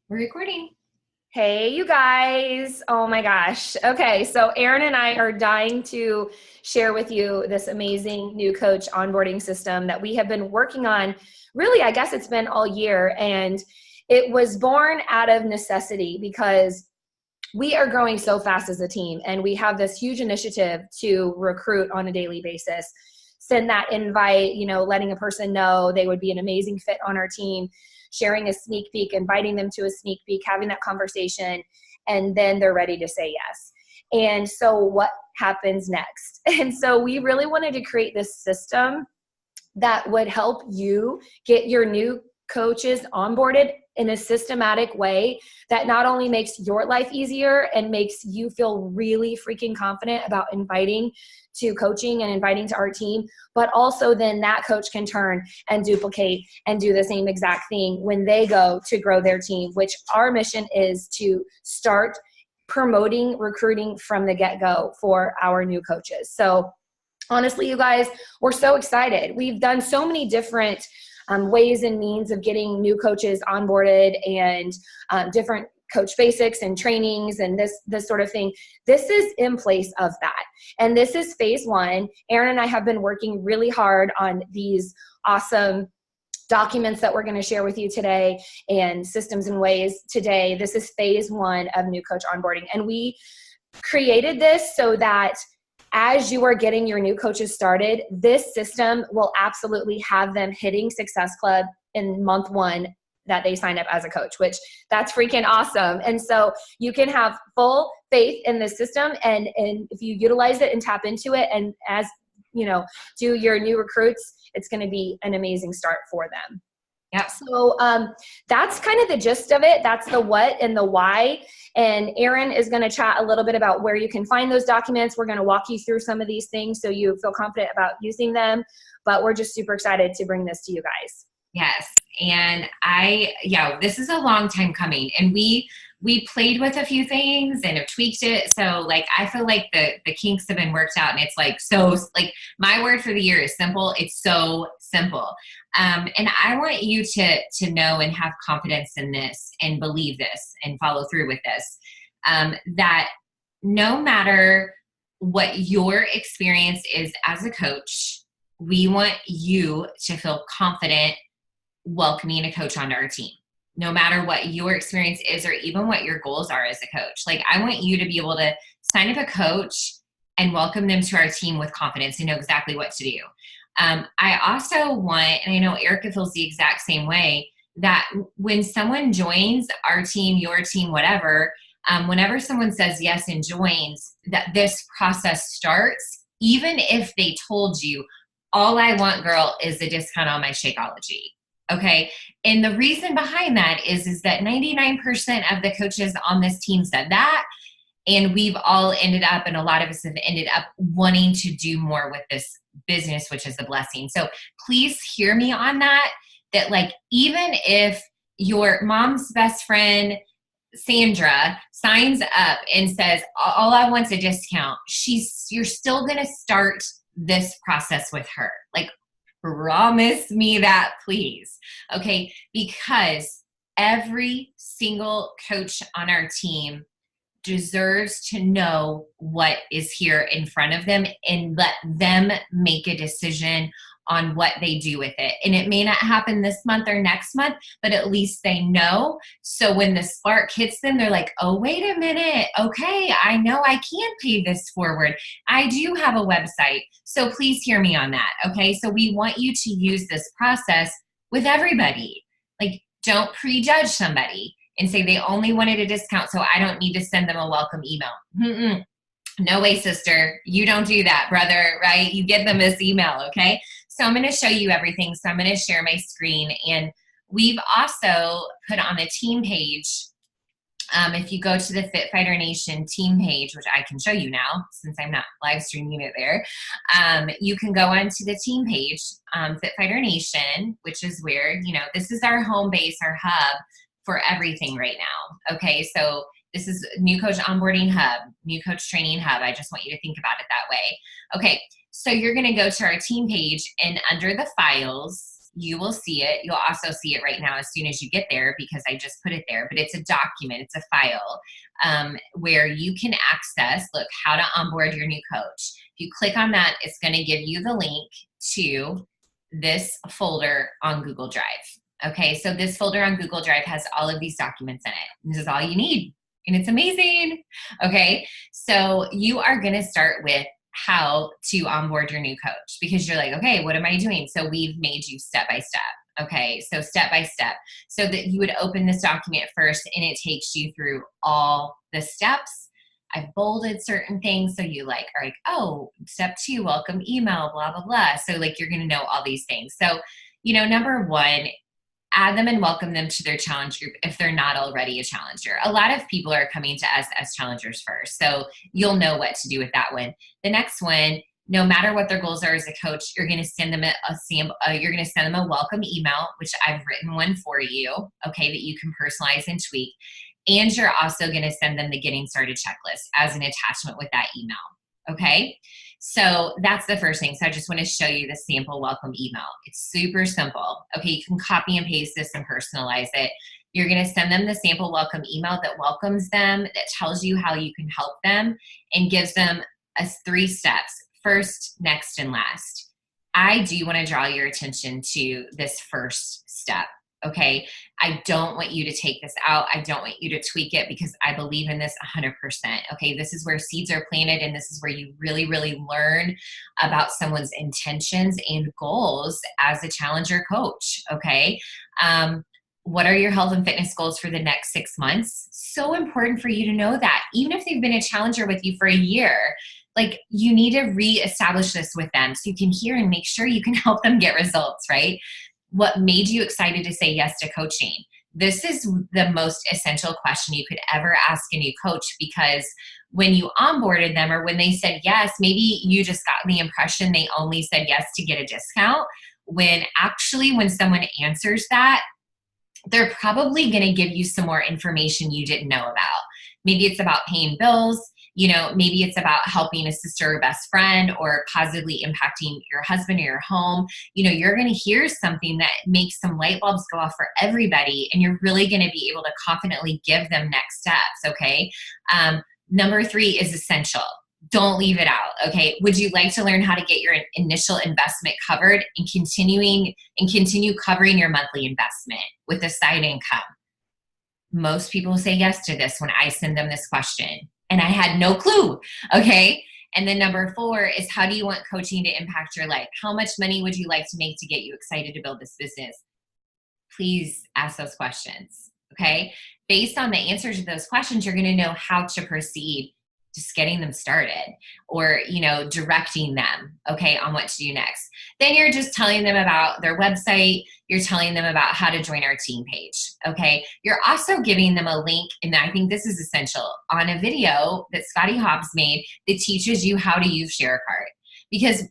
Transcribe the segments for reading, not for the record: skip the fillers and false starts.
We're recording. Hey, you guys. Oh my gosh. Okay, so Erin and I are dying to share with you this amazing new coach onboarding system that we have been working on. Really, I guess it's been all year, and it was born out of necessity because we are growing so fast as a team, and we have this huge initiative to recruit on a daily basis. Send that invite, letting a person know they would be an amazing fit on our team, sharing a sneak peek, inviting them to a sneak peek, having that conversation, and then they're ready to say yes. And so what happens next? And so we really wanted to create this system that would help you get your new coaches onboarded in a systematic way that not only makes your life easier and makes you feel really freaking confident about inviting to coaching and inviting to our team, but also then that coach can turn and duplicate and do the same exact thing when they go to grow their team, which our mission is to start promoting recruiting from the get-go for our new coaches. So honestly, you guys, we're so excited. We've done so many different ways and means of getting new coaches onboarded and different coach basics and trainings and this sort of thing. This is in place of that. And this is phase one. Erin and I have been working really hard on these awesome documents that we're going to share with you today and systems and ways today. This is phase one of new coach onboarding. And we created this so that as you are getting your new coaches started, this system will absolutely have them hitting Success Club in month one that they sign up as a coach, which that's freaking awesome. And so you can have full faith in the system, and if you utilize it and tap into it, and as do your new recruits, it's going to be an amazing start for them. Yeah. So that's kind of the gist of it. That's the what and the why. And Erin is going to chat a little bit about where you can find those documents. We're going to walk you through some of these things so you feel confident about using them. But we're just super excited to bring this to you guys. Yes. And this is a long time coming. And we played with a few things and have tweaked it. So I feel like the kinks have been worked out, and it's my word for the year is simple. It's so simple. And I want you to know and have confidence in this and believe this and follow through with this, that no matter what your experience is as a coach, we want you to feel confident welcoming a coach onto our team. No matter what your experience is or even what your goals are as a coach. I want you to be able to sign up a coach and welcome them to our team with confidence and know exactly what to do. I also want, and I know Erica feels the exact same way, that when someone joins our team, your team, whatever, whenever someone says yes and joins, that this process starts, even if they told you, all I want, girl, is a discount on my Shakeology. Okay. And the reason behind that is that 99% of the coaches on this team said that. And we've all ended up, and a lot of us have ended up wanting to do more with this business, which is a blessing. So please hear me on that even if your mom's best friend, Sandra, signs up and says, all I want's a discount, you're still going to start this process with her. Promise me that, please. Okay. Because every single coach on our team deserves to know what is here in front of them and let them make a decision on what they do with it. And it may not happen this month or next month, but at least they know. So when the spark hits them, they're like, oh, wait a minute. Okay, I know I can pay this forward. I do have a website. So please hear me on that. Okay, so we want you to use this process with everybody. Don't prejudge somebody and say they only wanted a discount, so I don't need to send them a welcome email. Mm-mm. No way, sister. You don't do that, brother, right? You get them this email, okay? So I'm going to show you everything. So I'm going to share my screen. And we've also put on the team page, if you go to the Fit Fighter Nation team page, which I can show you now since I'm not live streaming it there, you can go onto the team page, Fit Fighter Nation, which is where, this is our home base, our hub for everything right now. Okay, so this is New Coach Onboarding Hub, New Coach Training Hub. I just want you to think about it that way. Okay, so you're going to go to our team page, and under the files, you will see it. You'll also see it right now as soon as you get there because I just put it there, but it's a document, it's a file where you can access, look, how to onboard your new coach. If you click on that, it's going to give you the link to this folder on Google Drive. Okay, so this folder on Google Drive has all of these documents in it. This is all you need, and it's amazing. Okay, so you are going to start with how to onboard your new coach because you're like, okay, what am I doing? So we've made you step by step. Okay, so step by step, so that you would open this document first and it takes you through all the steps. I've bolded certain things so you like are like, oh, step 2, welcome email, blah, blah, blah. So like you're going to know all these things. So, you know, number 1, add them and welcome them to their challenge group if they're not already a challenger. A lot of people are coming to us as challengers first, so you'll know what to do with that one. The next one, no matter what their goals are as a coach, you're going to send them you're going to send them a welcome email, which I've written one for you, okay, that you can personalize and tweak. And you're also going to send them the getting started checklist as an attachment with that email, okay? So that's the first thing. So I just want to show you the sample welcome email. It's super simple. Okay, you can copy and paste this and personalize it. You're going to send them the sample welcome email that welcomes them, that tells you how you can help them, and gives them 3 steps: first, next, and last. I do want to draw your attention to this first step. Okay, I don't want you to take this out. I don't want you to tweak it because I believe in this 100%. Okay, this is where seeds are planted, and this is where you really, really learn about someone's intentions and goals as a challenger coach. Okay, what are your health and fitness goals for the next 6 months? So important for you to know that, even if they've been a challenger with you for a year. Like, you need to reestablish this with them so you can hear and make sure you can help them get results, right? What made you excited to say yes to coaching? This is the most essential question you could ever ask a new coach, because when you onboarded them or when they said yes, maybe you just got the impression they only said yes to get a discount, when actually when someone answers that, they're probably going to give you some more information you didn't know about. Maybe it's about paying bills. You know, maybe it's about helping a sister or best friend, or positively impacting your husband or your home. You know, you're going to hear something that makes some light bulbs go off for everybody, and you're really going to be able to confidently give them next steps, okay? Number 3 is essential. Don't leave it out, okay? Would you like to learn how to get your initial investment covered and continue covering your monthly investment with a side income? Most people say yes to this when I send them this question. And I had no clue, okay? And then number 4 is, how do you want coaching to impact your life? How much money would you like to make to get you excited to build this business? Please ask those questions, okay? Based on the answers to those questions, you're gonna know how to proceed, just getting them started, or, you know, directing them, okay, on what to do next. Then you're just telling them about their website. You're telling them about how to join our team page, okay? You're also giving them a link, and I think this is essential, on a video that Scotty Hobbs made that teaches you how to use ShareCart. Because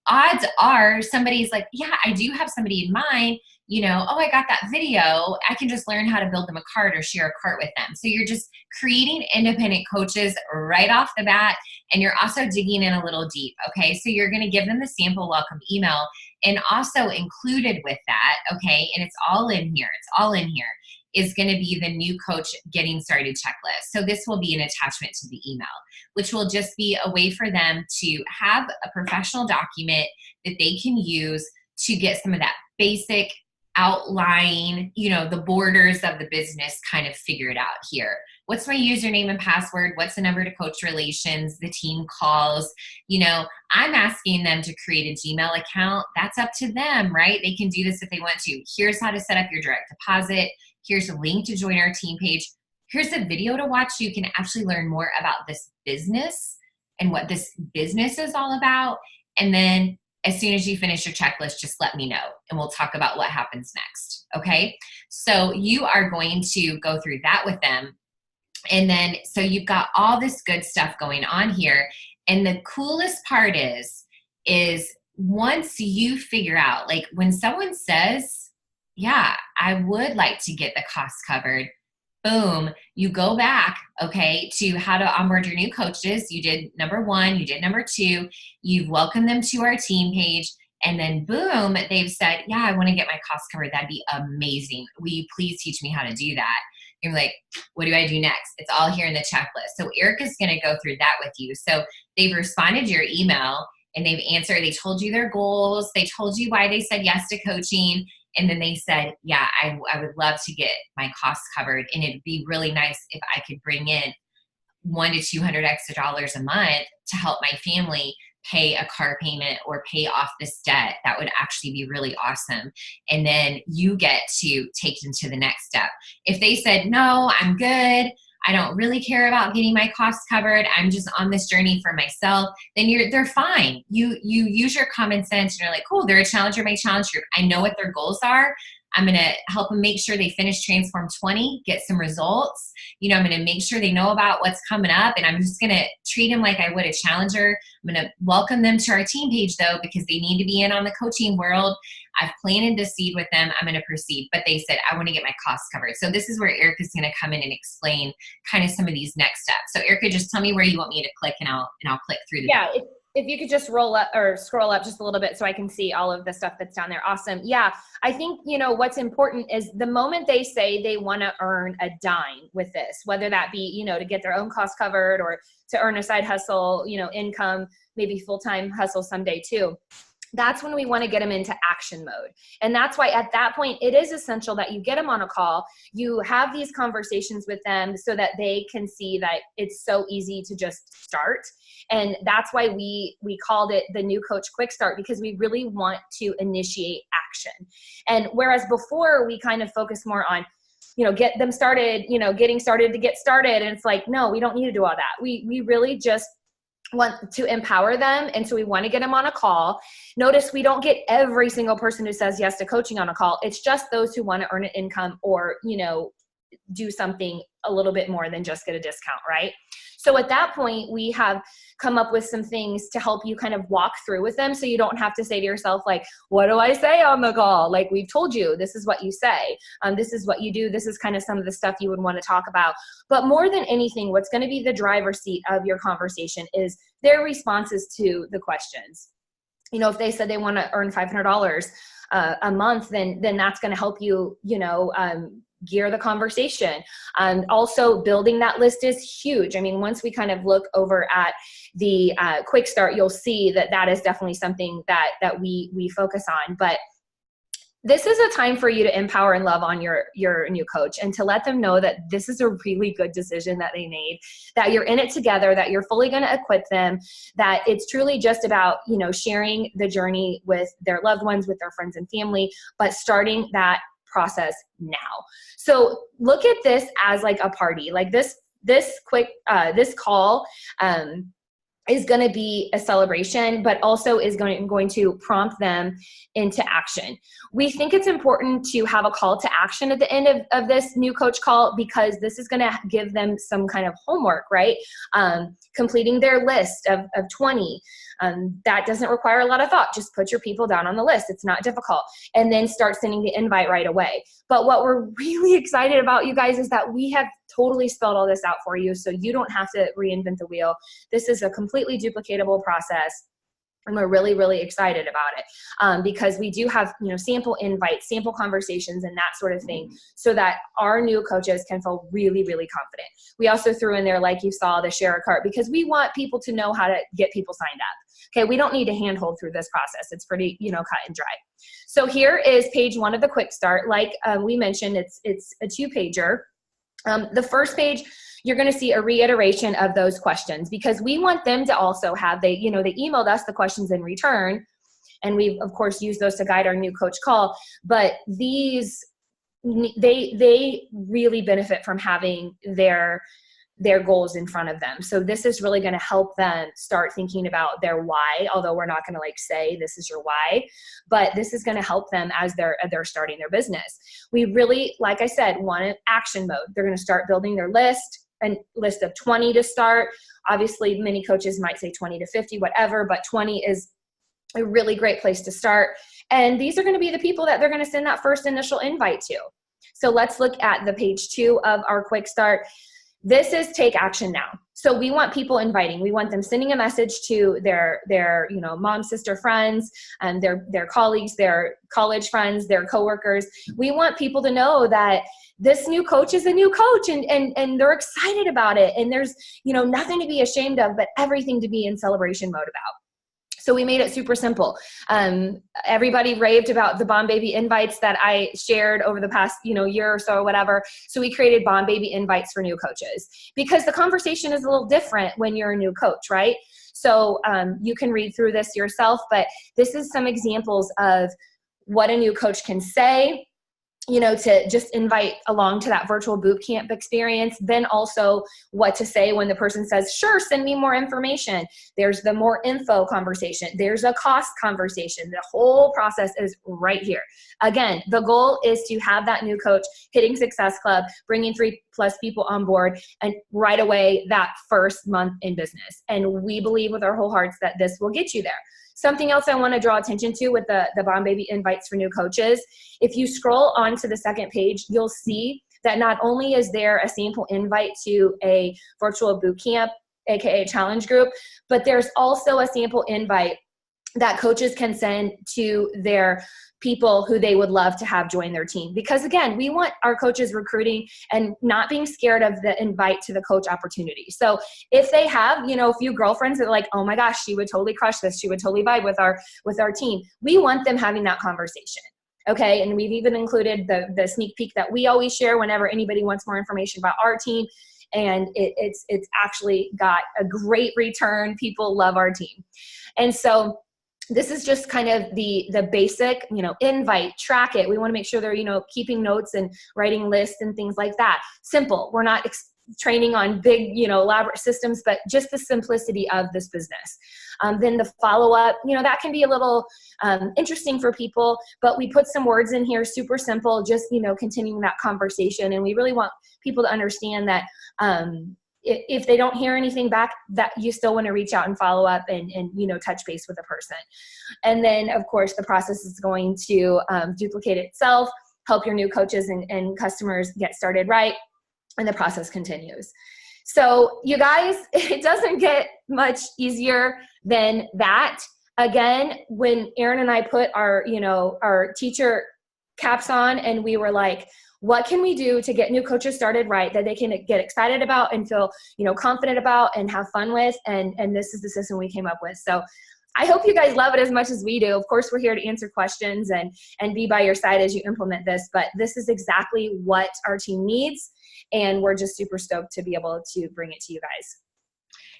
odds are somebody's like, yeah, I do have somebody in mind, you know, oh, I got that video. I can just learn how to build them a cart or share a cart with them. So you're just creating independent coaches right off the bat, and you're also digging in a little deep, okay? So you're going to give them the sample welcome email, and also included with that, okay, and it's all in here, is going to be the new coach getting started checklist. So this will be an attachment to the email, which will just be a way for them to have a professional document that they can use to get some of that basic outline, you know, the borders of the business kind of figured out here. What's my username and password? What's the number to coach relations, the team calls? You know, I'm asking them to create a Gmail account. That's up to them, right? They can do this if they want to. Here's how to set up your direct deposit. Here's a link to join our team page. Here's a video to watch so you can actually learn more about this business and what this business is all about. And then as soon as you finish your checklist, just let me know and we'll talk about what happens next, okay? So you are going to go through that with them. And then, so you've got all this good stuff going on here. And the coolest part is once you figure out, like when someone says, yeah, I would like to get the costs covered, boom, you go back, okay, to how to onboard your new coaches. You did number 1, you did number 2, you've welcomed them to our team page, And then boom, they've said, yeah, I want to get my costs covered. That'd be amazing. Will you please teach me how to do that? You're like, what do I do next? It's all here in the checklist. So Erica's going to go through that with you. So they've responded to your email and they've answered. They told you their goals. They told you why they said yes to coaching. And then they said, yeah, I would love to get my costs covered. And it'd be really nice if I could bring in $100 to $200 extra dollars a month to help my family pay a car payment or pay off this debt. That would actually be really awesome. And then you get to take them to the next step. If they said, no, I'm good, I don't really care about getting my costs covered, I'm just on this journey for myself, then they're fine. You use your common sense and you're like, cool, they're a challenger, my challenge group. I know what their goals are. I'm going to help them make sure they finish Transform 20, get some results. I'm going to make sure they know about what's coming up, and I'm just going to treat them like I would a challenger. I'm going to welcome them to our team page though, because they need to be in on the coaching world. I've planted the seed with them. I'm going to proceed. But they said, I want to get my costs covered. So this is where Erica's going to come in and explain kind of some of these next steps. So Erica, just tell me where you want me to click and I'll click through the video. If you could just roll up or scroll up just a little bit so I can see all of the stuff that's down there. Awesome. Yeah. I think, what's important is the moment they say they want to earn a dime with this, whether that be, to get their own costs covered or to earn a side hustle, income, maybe full-time hustle someday too. That's when we want to get them into action mode. And that's why at that point, it is essential that you get them on a call. You have these conversations with them so that they can see that it's so easy to just start. And that's why we called it the New Coach Quick Start, because we really want to initiate action. And whereas before we kind of focus more on, get them started, getting started to get started. And it's like, no, we don't need to do all that. We really just want to empower them. And so we want to get them on a call. Notice we don't get every single person who says yes to coaching on a call. It's just those who want to earn an income or, do something a little bit more than just get a discount, right? So at that point, we have come up with some things to help you kind of walk through with them. So you don't have to say to yourself, like, what do I say on the call? Like, we've told you, this is what you say. This is what you do. This is kind of some of the stuff you would want to talk about. But more than anything, what's going to be the driver's seat of your conversation is their responses to the questions. If they said they want to earn $500 a month, then that's going to help you, gear the conversation. Also, building that list is huge. I mean, once we kind of look over at the quick start, you'll see that is definitely something that we focus on. But this is a time for you to empower and love on your new coach and to let them know that this is a really good decision that they made, that you're in it together, that you're fully going to equip them, that it's truly just about, sharing the journey with their loved ones, with their friends and family, but starting that process now. So look at this as like a party. Like this call is going to be a celebration, but also is going to prompt them into action. We think it's important to have a call to action at the end of this new coach call, because this is going to give them some kind of homework, right? Completing their list of 20. That doesn't require a lot of thought. Just put your people down on the list. It's not difficult. And then start sending the invite right away. But what we're really excited about, you guys, is that we have totally spelled all this out for you, so you don't have to reinvent the wheel. This is a completely duplicatable process. And we're really, really excited about it because we do have, sample invites, sample conversations, and that sort of thing, so that our new coaches can feel really, really confident. We also threw in there, like you saw, the share a cart, because we want people to know how to get people signed up. Okay, we don't need to handhold through this process. It's pretty, cut and dry. So here is page 1 of the quick start. Like we mentioned, it's a 2-pager. The first page, you're going to see a reiteration of those questions, because we want them to also have, they emailed us the questions in return, and we've of course used those to guide our new coach call, but these, they really benefit from having their goals in front of them. So this is really going to help them start thinking about their why, although we're not going to say this is your why, but this is going to help them as they're starting their business. We really, like I said, want an action mode. They're going to start building their list, a list of 20 to start. Obviously, many coaches might say 20 to 50, whatever, but 20 is a really great place to start. And these are going to be the people that they're going to send that first initial invite to. So let's look at the page 2 of our quick start. This is take action now. So we want people inviting. We want them sending a message to their mom, sister, friends, and their colleagues, their college friends, their coworkers. We want people to know that this new coach is a new coach, and they're excited about it. And there's nothing to be ashamed of, but everything to be in celebration mode about. So we made it super simple. Everybody raved about the Bomb Baby invites that I shared over the past, year or so or whatever. So we created Bomb Baby invites for new coaches, because the conversation is a little different when you're a new coach, right? So you can read through this yourself, but this is some examples of what a new coach can say, to just invite along to that virtual boot camp experience. Then also what to say when the person says, sure, send me more information. There's the more info conversation. There's a cost conversation. The whole process is right here. Again, the goal is to have that new coach hitting Success Club, bringing 3+ people on board, and right away that first month in business. And we believe with our whole hearts that this will get you there. Something else I want to draw attention to with the Bomb Baby invites for new coaches, if you scroll on to the second page, you'll see that not only is there a sample invite to a virtual boot camp, aka challenge group, but there's also a sample invite that coaches can send to their people who they would love to have join their team. Because again, we want our coaches recruiting and not being scared of the invite to the coach opportunity. So if they have, a few girlfriends that are like, oh my gosh, she would totally crush this, she would totally vibe with our team, we want them having that conversation. Okay, and we've even included the sneak peek that we always share whenever anybody wants more information about our team. And it's actually got a great return. People love our team. And so this is just kind of the basic, invite, track it. We want to make sure they're, keeping notes and writing lists and things like that. Simple. We're not training on big, elaborate systems, but just the simplicity of this business. Then the follow-up, that can be a little interesting for people, but we put some words in here, super simple, just, continuing that conversation. And we really want people to understand that if they don't hear anything back, that you still want to reach out and follow up and touch base with the person. And then of course the process is going to duplicate itself, help your new coaches and customers get started right, and the process continues. So you guys, it doesn't get much easier than that. Again, when Erin and I put our teacher caps on and we were like, what can we do to get new coaches started right, that they can get excited about and feel, confident about and have fun with? And this is the system we came up with. So I hope you guys love it as much as we do. Of course, we're here to answer questions and be by your side as you implement this, but this is exactly what our team needs. And we're just super stoked to be able to bring it to you guys.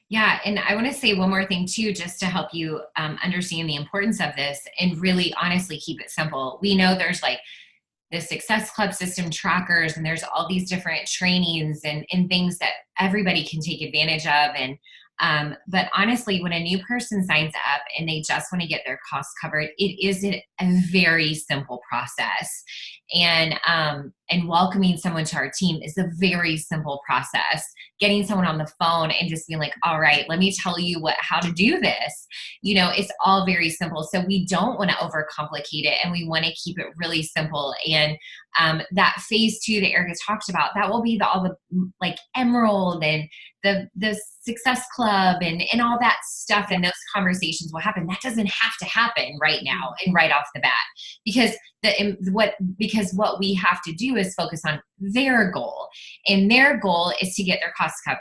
Yeah, and I want to say one more thing too, just to help you understand the importance of this and really honestly keep it simple. We know there's like the Success Club system trackers, and there's all these different trainings and things that everybody can take advantage of. And but honestly, when a new person signs up and they just want to get their costs covered, it is a very simple process. And welcoming someone to our team is a very simple process. Getting someone on the phone and just being like, all right, let me tell you how to do this. It's all very simple. So we don't want to overcomplicate it, and we want to keep it really simple. And that phase 2 that Erica talked about, that will be all the like Emerald and the Success Club and all that stuff, and those conversations will happen. That doesn't have to happen right now and right off the bat, because what we have to do is focus on their goal, and their goal is to get their costs covered.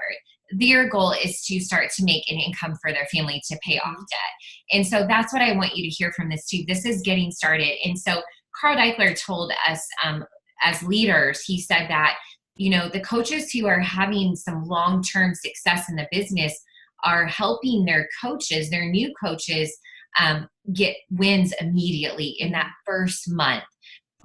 Their goal is to start to make an income for their family to pay off debt. And so that's what I want you to hear from this too. This is getting started. And so Carl Deichler told us as leaders, he said that, the coaches who are having some long-term success in the business are helping their new coaches, get wins immediately in that first month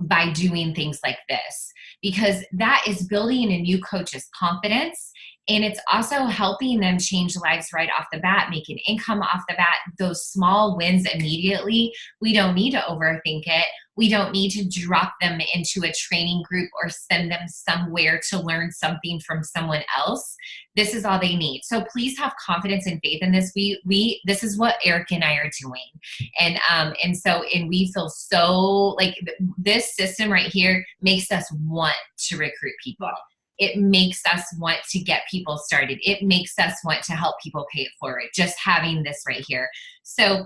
by doing things like this, because that is building a new coach's confidence. And it's also helping them change lives right off the bat, making income off the bat, those small wins immediately. We don't need to overthink it. We don't need to drop them into a training group or send them somewhere to learn something from someone else. This is all they need. So please have confidence and faith in this. This is what Eric and I are doing. And we feel so like this system right here makes us want to recruit people. it makes us want to get people started. It makes us want to help people pay it forward, just having this right here. So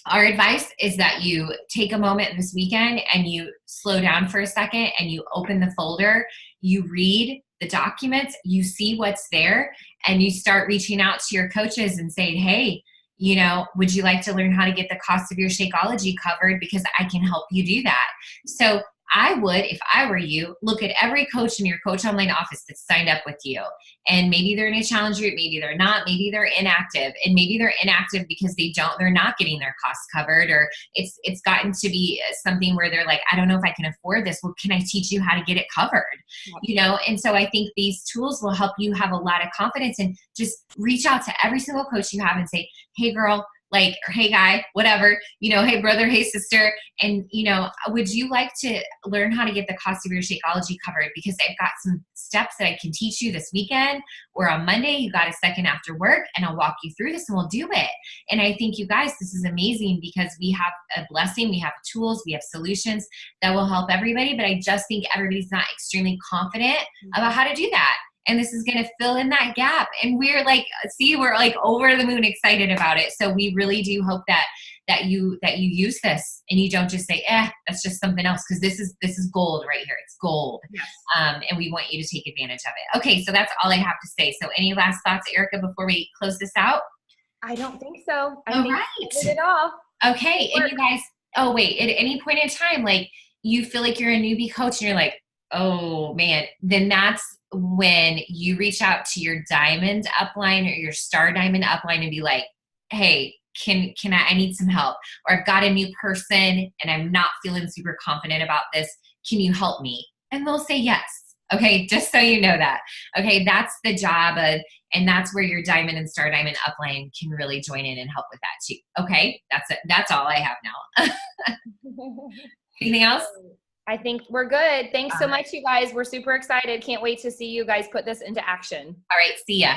our advice is that you take a moment this weekend and you slow down for a second and you open the folder, you read the documents, you see what's there, and you start reaching out to your coaches and saying, hey, you know, would you like to learn how to get the cost of your Shakeology covered? Because I can help you do that. So I would, if I were you, look at every coach in your Coach Online office that's signed up with you. And maybe they're in a challenge group, maybe they're not, maybe they're inactive. And maybe they're inactive because they're not getting their costs covered, or it's gotten to be something where they're like, I don't know if I can afford this. Well, can I teach you how to get it covered? Yep. You know, and so I think these tools will help you have a lot of confidence, and just reach out to every single coach you have and say, hey girl, like, or hey guy, whatever, you know, hey brother, hey sister, and you know, would you like to learn how to get the cost of your Shakeology covered? Because I've got some steps that I can teach you this weekend, or on Monday you got a second after work, and I'll walk you through this and we'll do it. And I think, you guys, this is amazing because we have a blessing, we have tools, we have solutions that will help everybody, but I just think everybody's not extremely confident about how to do that. And this is going to fill in that gap. And we're like, we're like over the moon excited about it. So we really do hope that you use this and you don't just say, that's just something else. Cause this is gold right here. It's gold. Yes. And we want you to take advantage of it. Okay. So that's all I have to say. So any last thoughts, Erica, before we close this out? I don't think so. I all think right. we did it all. Okay. And you guys, oh wait, at any point in time, like you feel like you're a newbie coach and you're like, oh man, then that's when you reach out to your diamond upline or your star diamond upline and be like, hey, I need some help, or I've got a new person and I'm not feeling super confident about this. Can you help me? And they'll say yes. Okay. Just so you know that. Okay. That's the job of, and that's where your diamond and star diamond upline can really join in and help with that too. Okay. That's it. That's all I have now. Anything else? I think we're good. Thanks so much, you guys. We're super excited. Can't wait to see you guys put this into action. All right. See ya.